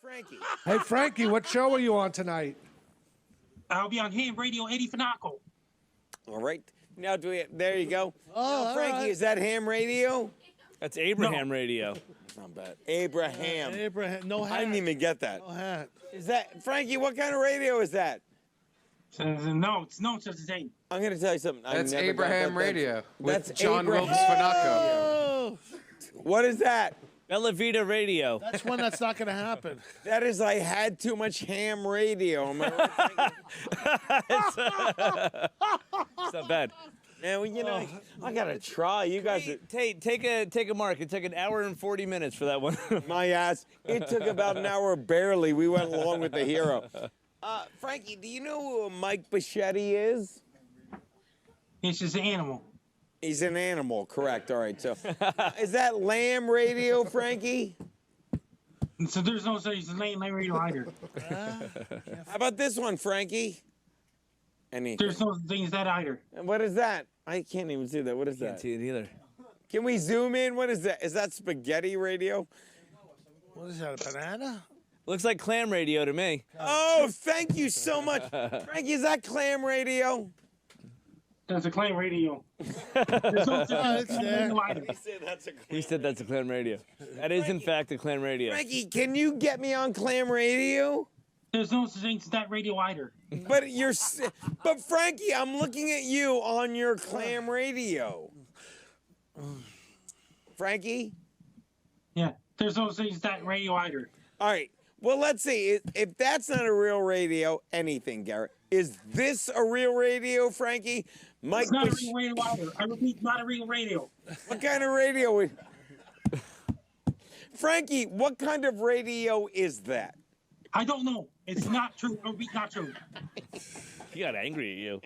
Frankie. Hey, Frankie, what show are you on tonight? I'll be on Ham Radio Eddie Finaco. All right. Now, there you go. Oh, now, Frankie, right. is that ham radio? That's Abraham Radio. It's not bad. Abraham. Abraham, no hat. I didn't even get that. No hat. Is that, Frankie, what kind of radio is that? No, it's no such a thing. I'm going to tell you something. That's Abraham Radio with That's John Abraham. Wilkes Finaco. Oh, What is that? Bella Vita Radio. that's one that's not going to happen. That is, I had too much ham radio. Am I right, Frankie? It's not bad. Man, well, you know, I got to try. You guys are... Take a mark. It took an hour and 40 minutes for that one. My ass. It took about an hour barely. We went along with the hero. Frankie, do you know who Mike Bichetti is? It's just an animal. He's an animal, correct. All right, so is that lamb radio, Frankie? So there's no such lane radio either. How about this one, Frankie? There's no thing as that either. And what is that? I can't even see that. What is Can't that? see it either. Can we zoom in? What is that? Is that spaghetti radio? What is that, a banana? Looks like Clam Radio to me. Oh, thank you so much. Frankie, is that clam radio? That's a Clam Radio. There's no such it's there. radio either. He said that's a Clam Radio. That is, in fact, a Clam Radio. Frankie, can you get me on clam radio? There's no such thing as that radio either. But but Frankie, I'm looking at you on your clam radio. Frankie? Yeah, there's no such thing as that radio either. All right. Well, let's see. If that's not a real radio, anything, Garrett. Is this a real radio, Frankie? Mike, It's not a real radio either. I repeat, not a real radio. what kind of radio? Frankie, what kind of radio is that? I don't know. It's not true. I repeat, not true. He got angry at you.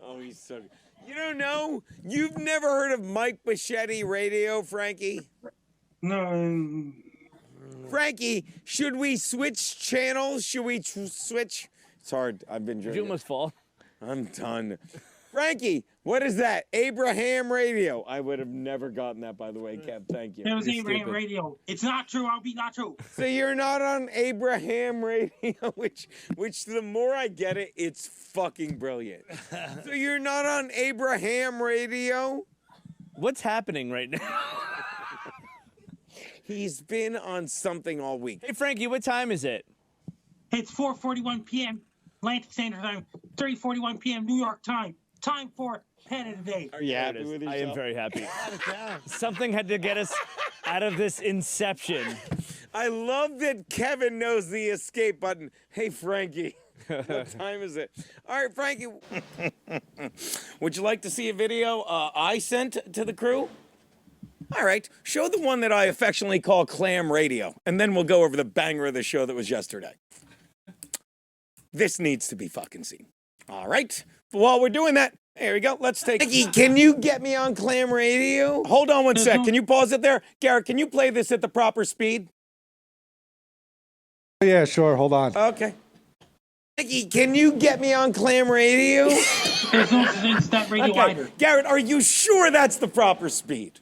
Oh, he's so... You don't know? You've never heard of Mike Bichetti radio, Frankie? No. Frankie, should we switch channels? Should we switch? It's hard. I've been Did drinking. you almost fall? I'm done. Frankie, what is that? Abraham Radio. I would have never gotten that, by the way, Kev. Thank you. It was You're Abraham stupid. Radio. It's not true. I'll be not true. So you're not on Abraham Radio, which the more I get it, it's fucking brilliant. So you're not on Abraham Radio? What's happening right now? He's been on something all week. Hey, Frankie, what time is it? It's 4:41 p.m. Atlantic Standard Time, 3:41 p.m. New York time. Time for Pet of the Day. Are you There it happy is. with I yourself? am very happy. Something had to get us out of this inception. I love that Kevin knows the escape button. Hey, Frankie, what time is it? All right, Frankie, would you like to see a video I sent to the crew? All right, show the one that I affectionately call Clam Radio, and then we'll go over the banger of the show that was yesterday. This needs to be fucking seen. All right, while we're doing that, there we go. Let's take... Frankie, can you get me on Clam Radio? Hold on one sec. Can you pause it there? Garrett, can you play this at the proper speed? Yeah, sure. Hold on. Okay. Frankie, can you get me on Clam Radio? There's no such thing as that radio Okay. either. Garrett, are you sure that's the proper speed?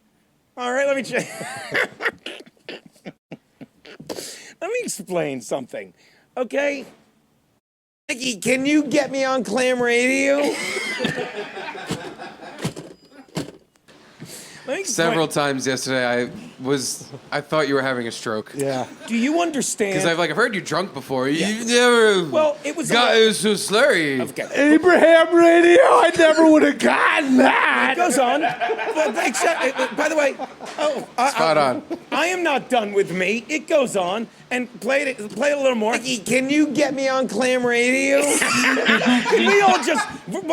All right, let me check. Let me explain something, okay? Frankie, can you get me on Clam Radio? Let me explain. Several times yesterday, I thought you were having a stroke. Yeah. Do you understand? Because I've heard you drunk before. You never. Well, it was It was so slurry. Okay. Abraham Radio, I never would have gotten It that. goes on. But, by the way, Spot on. I am not done with me. It goes on. And play it a little more. Frankie, can you get me on Clam Radio? Can we all just...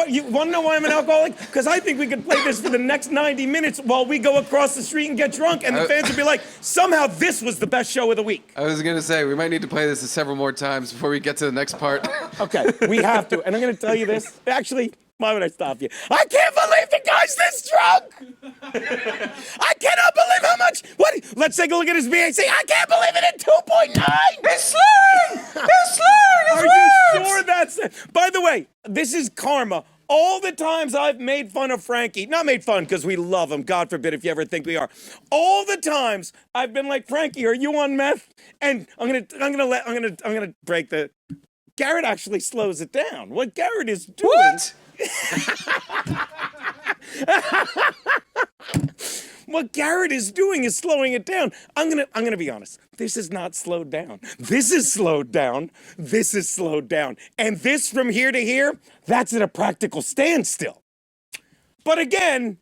You want to know why I'm an alcoholic? Because I think we could play this for the next 90 minutes while we go across the street and get drunk, and the fans would be like, somehow this was the best show of the week. I was going to say, we might need to play this several more times before we get to the next part. Okay, we have to. And I'm going to tell you this. Actually, why would I stop you? I can't believe the guy's this drunk! I cannot believe how much... What? Let's take a look at his BAC. I can't believe it at 2.9! It's slurring! It's slurring! Are you sure that's... By the way, this is karma All the times I've made fun of Frankie, not made fun because we love him, God forbid if you ever think we are. All the times I've been like, Frankie, are you on meth? And I'm gonna break the. Garrett actually slows it down. What Garrett is doing. What? What Garrett is doing is slowing it down. I'm gonna be honest. This is not slowed down. This is slowed down. This is slowed down. And this from here to here, that's at a practical standstill. But again,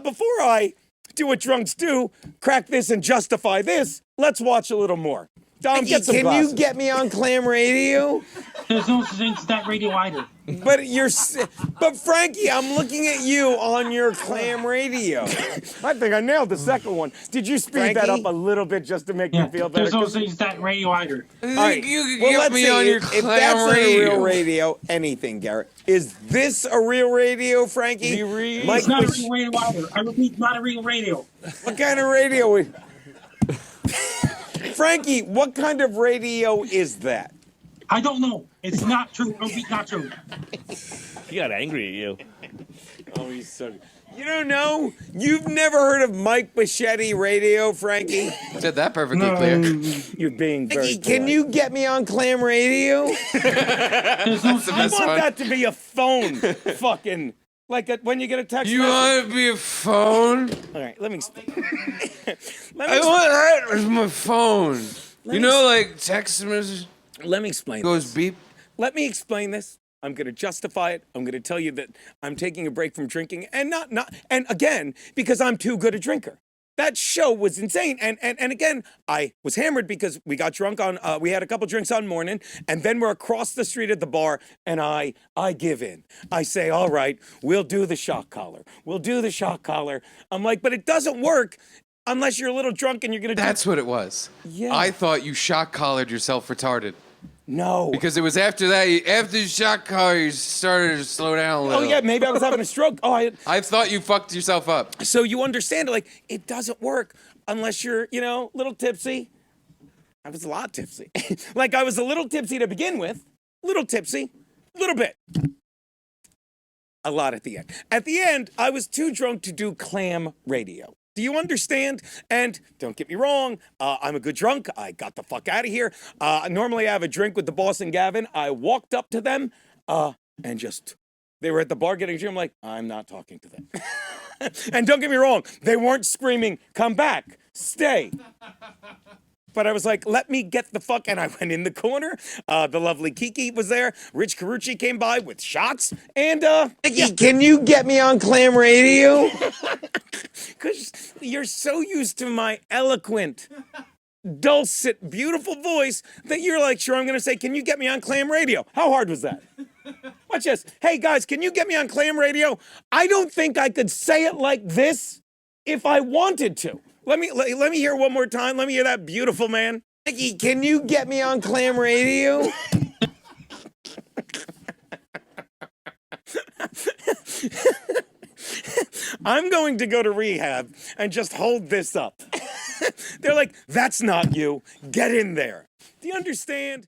before I do what drunks do, crack this and justify this, let's watch a little more. Dom, get some glasses. You get me on Clam Radio? There's no such thing as that radio either. But Frankie, I'm looking at you on your Clam Radio. I think I nailed the second one. Did you speed that up a little bit just to make me feel better? There's no such thing as that radio either. All right. You Well, get let's me see. on your If Clam that's not a Radio. real radio, anything, Garrett. Is this a real radio, Frankie? Mike, It's not a real radio either. I repeat, not a real radio. what kind of radio? Frankie, what kind of radio is that? I don't know. It's not true. I repeat, not true. He got angry at you. Oh, he's so. You don't know? You've never heard of Mike Bichetti Radio, Frankie? Said that perfectly clear. You're being very. Can you get me on Clam Radio? There's no That's the I best want one. that to be a phone, fucking like when you get a text. You message. want to be a phone? All right, let me explain. I want that as my phone. You know, like text message Let me explain. goes beep. Let me explain this. I'm going to justify it. I'm going to tell you that I'm taking a break from drinking, and and again because I'm too good a drinker. That show was insane, and again I was hammered because we got drunk on. We had a couple drinks on morning, and then we're across the street at the bar, and I give in. I say, all right, we'll do the shock collar. We'll do the shock collar. I'm like, but it doesn't work unless you're a little drunk and you're going to. That's what it was. Yeah. I thought you shock collared yourself retarded. No. Because it was after that, after you shock collar, you started to slow down a Oh little. yeah, maybe I was having a stroke. Oh, I thought you fucked yourself up. So you understand, like, it doesn't work unless you're, a little tipsy. I was a lot tipsy. Like, I was a little tipsy to begin with. Little tipsy. Little bit. A lot at the end. At the end, I was too drunk to do Clam Radio. Do you understand? And don't get me wrong, I'm a good drunk. I got the fuck out of here. Normally I have a drink with the boss and Gavin. I walked up to them and just, they were at the bar getting a drink. I'm like, I'm not talking to them. And don't get me wrong, they weren't screaming, come back, stay. But I was like, let me get the fuck, and I went in the corner. The lovely Kiki was there. Rich Carucci came by with shots, and Can you get me on Clam Radio? because you're so used to my eloquent, dulcet, beautiful voice that you're like, sure, I'm going to say, can you get me on Clam Radio? How hard was that? Watch this. Hey, guys, can you get me on Clam Radio? I don't think I could say it like this if I wanted to. Let me hear one more time. Let me hear that beautiful man. Can you get me on Clam Radio? I'm going to go to rehab and just hold this up. They're like, that's not you. Get in there. Do you understand?